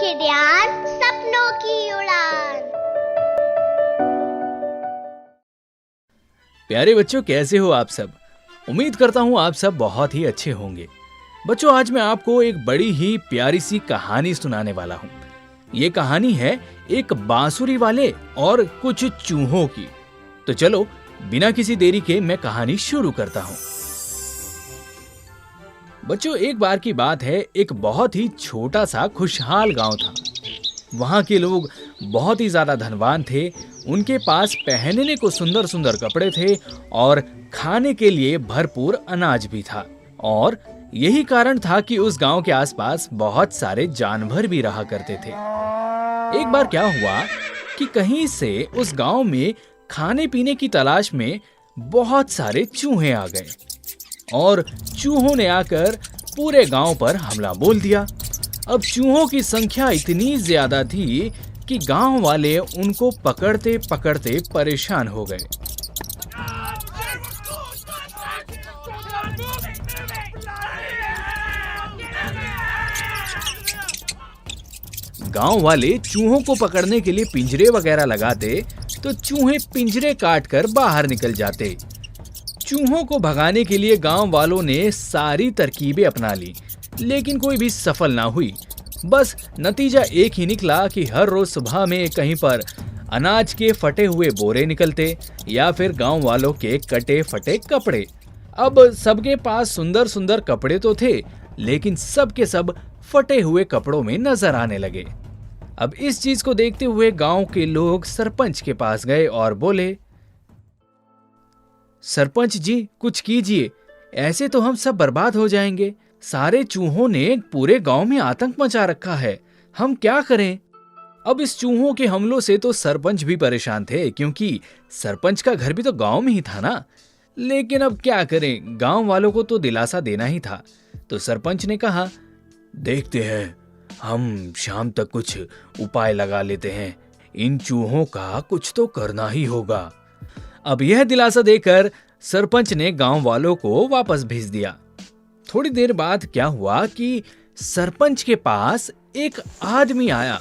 सीखे ध्यान सपनों की उड़ान। प्यारे बच्चों, कैसे हो आप सब? उम्मीद करता हूँ आप सब बहुत ही अच्छे होंगे। बच्चों, आज मैं आपको एक बड़ी ही प्यारी सी कहानी सुनाने वाला हूँ। ये कहानी है एक बांसुरी वाले और कुछ चूहों की। तो चलो, बिना किसी देरी के मैं कहानी शुरू करता हूँ। बच्चों, एक बार की बात है, एक बहुत ही छोटा सा खुशहाल गांव था। वहां के लोग बहुत ही ज्यादा धनवान थे। उनके पास पहनने को सुंदर सुंदर कपड़े थे और खाने के लिए भरपूर अनाज भी था। और यही कारण था कि उस गांव के आसपास बहुत सारे जानवर भी रहा करते थे। एक बार क्या हुआ कि कहीं से उस गांव में खाने पीने की तलाश में बहुत सारे चूहे आ गए और चूहों ने आकर पूरे गांव पर हमला बोल दिया। अब चूहों की संख्या इतनी ज्यादा थी कि गांव वाले उनको पकड़ते पकड़ते परेशान हो गए। गांव वाले चूहों को पकड़ने के लिए पिंजरे वगैरह लगाते तो चूहे पिंजरे काटकर बाहर निकल जाते। चूहों को भगाने के लिए गांव वालों ने सारी तरकीबें अपना ली, लेकिन कोई भी सफल ना हुई। बस नतीजा एक ही निकला कि हर रोज सुबह में कहीं पर अनाज के फटे हुए बोरे निकलते या फिर गांव वालों के कटे फटे कपड़े। अब सबके पास सुंदर सुंदर कपड़े तो थे, लेकिन सब के सब फटे हुए कपड़ों में नजर आने लगे। अब इस चीज को देखते हुए गांव के लोग सरपंच के पास गए और बोले, सरपंच जी, कुछ कीजिए, ऐसे तो हम सब बर्बाद हो जाएंगे। सारे चूहों ने पूरे गांव में आतंक मचा रखा है, हम क्या करें? अब इस चूहों के हमलों से तो सरपंच भी परेशान थे, क्योंकि सरपंच का घर भी तो गांव में ही था ना। लेकिन अब क्या करें, गांव वालों को तो दिलासा देना ही था। तो सरपंच ने कहा, देखते हैं, हम शाम तक कुछ उपाय लगा लेते हैं। इन चूहों का कुछ तो करना ही होगा। अब यह दिलासा देकर सरपंच ने गांव वालों को वापस भेज दिया। थोड़ी देर बाद क्या हुआ कि सरपंच के पास एक आदमी आया,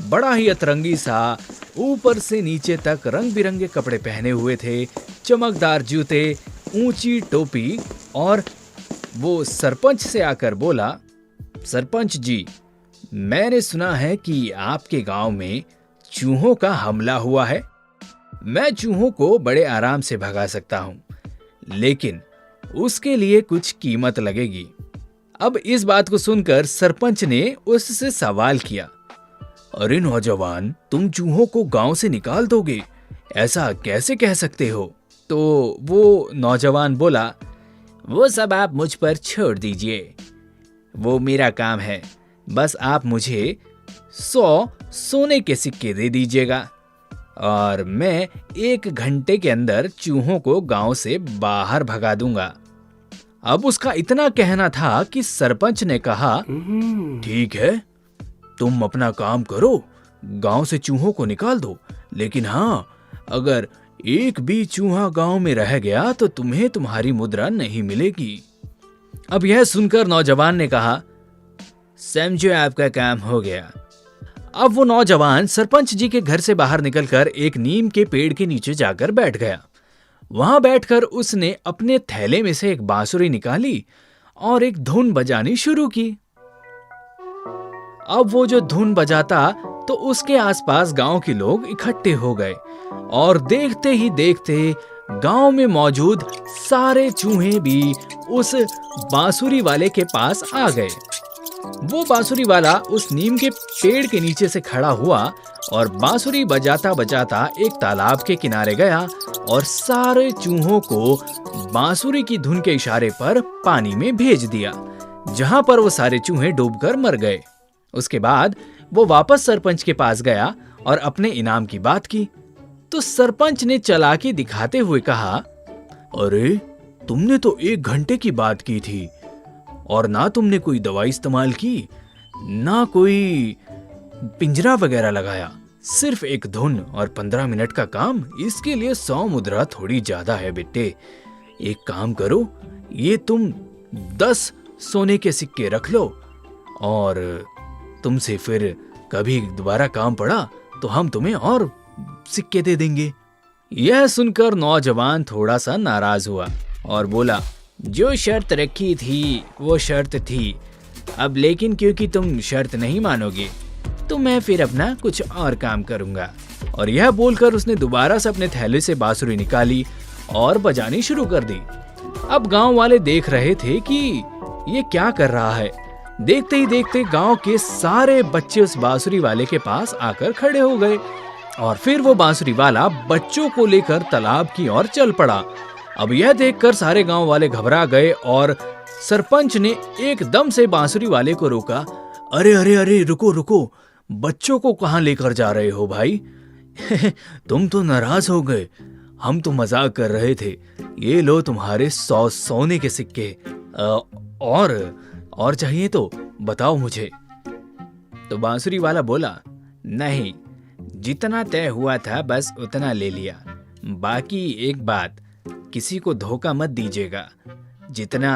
बड़ा ही अतरंगी सा, ऊपर से नीचे तक रंग बिरंगे कपड़े पहने हुए थे, चमकदार जूते, ऊंची टोपी। और वो सरपंच से आकर बोला, सरपंच जी, मैंने सुना है कि आपके गांव में चूहों का हमला हुआ है। मैं चूहों को बड़े आराम से भगा सकता हूं, लेकिन उसके लिए कुछ कीमत लगेगी। अब इस बात को सुनकर सरपंच ने उससे सवाल किया, अरे नौजवान, तुम चूहों को गांव से निकाल दोगे? ऐसा कैसे कह सकते हो? तो वो नौजवान बोला, वो सब आप मुझ पर छोड़ दीजिए, वो मेरा काम है। बस आप मुझे 100 सोने के सिक्के दे दीजिएगा और मैं 1 घंटे के अंदर चूहों को गांव से बाहर भगा दूंगा। अब उसका इतना कहना था कि सरपंच ने कहा, ठीक है, तुम अपना काम करो, गांव से चूहों को निकाल दो, लेकिन हाँ, अगर एक भी चूहा गांव में रह गया तो तुम्हें तुम्हारी मुद्रा नहीं मिलेगी। अब यह सुनकर नौजवान ने कहा, समझो, आपका काम हो गया। अब वो नौजवान सरपंच जी के घर से बाहर निकलकर एक नीम के पेड़ के नीचे जाकर बैठ गया। वहां बैठकर उसने अपने थैले में से एक बांसुरी निकाली और एक धुन बजानी शुरू की। अब वो जो धुन बजाता तो उसके आसपास गांव के लोग इकट्ठे हो गए और देखते ही देखते गांव में मौजूद सारे चूहे भी उस बांसुरी वाले के पास आ गए। वो बांसुरी वाला उस नीम के पेड़ के नीचे से खड़ा हुआ और बांसुरी बजाता बजाता एक तालाब के किनारे गया और सारे चूहों को बांसुरी की धुन के इशारे पर पानी में भेज दिया, जहां पर वो सारे चूहे डूबकर मर गए। उसके बाद वो वापस सरपंच के पास गया और अपने इनाम की बात की। तो सरपंच ने चालाकी दिखाते हुए कहा, अरे, तुमने तो 1 घंटे की बात की थी और ना तुमने कोई दवाई इस्तेमाल की, ना कोई पिंजरा वगैरह लगाया, सिर्फ एक धुन और 15 मिनट का काम। इसके लिए 100 मुद्रा थोड़ी ज्यादा है बेटे। एक काम करो, ये तुम 10 सोने के सिक्के रख लो और तुमसे फिर कभी दोबारा काम पड़ा तो हम तुम्हें और सिक्के दे देंगे। यह सुनकर नौजवान थोड़ा सा नाराज हुआ और बोला, जो शर्त रखी थी वो शर्त थी, अब लेकिन क्योंकि तुम शर्त नहीं मानोगे तो मैं फिर अपना कुछ और काम करूंगा। और यह बोलकर उसने दोबारा से अपने थैले से बांसुरी निकाली और बजानी शुरू कर दी। अब गांव वाले देख रहे थे कि ये क्या कर रहा है। देखते ही देखते गांव के सारे बच्चे उस बांसुरी वाले के पास आकर खड़े हो गए और फिर वो बांसुरी वाला बच्चों को लेकर तालाब की ओर चल पड़ा। अब यह देखकर सारे गांव वाले घबरा गए और सरपंच ने एकदम से बांसुरी वाले को रोका। अरे अरे अरे, रुको रुको, बच्चों को कहाँ लेकर जा रहे हो भाई? तुम तो नाराज हो गए, हम तो मजाक कर रहे थे। ये लो तुम्हारे 100 सोने के सिक्के। और चाहिए तो बताओ मुझे। तो बांसुरी वाला बोला, नहीं, जितना तय हुआ था बस उतना ले लिया। बाकी एक बात, किसी को धोखा मत दीजिएगा। जितना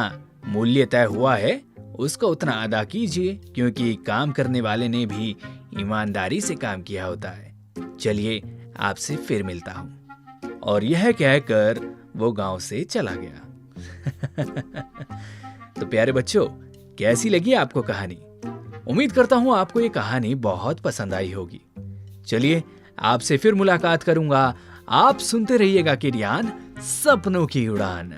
मूल्य तय हुआ है उसका उतना अदा कीजिए, क्योंकि काम करने वाले ने भी ईमानदारी से काम किया होता है। चलिए, आपसे फिर मिलता हूं। और यह कहकर वो गांव से चला गया। तो प्यारे बच्चों, कैसी लगी आपको कहानी? उम्मीद करता हूं आपको ये कहानी बहुत पसंद आई होगी। चलिए, आपसे फिर मुलाकात करूंगा। आप सुनते रहिएगा किडियान सपनों की उड़ान।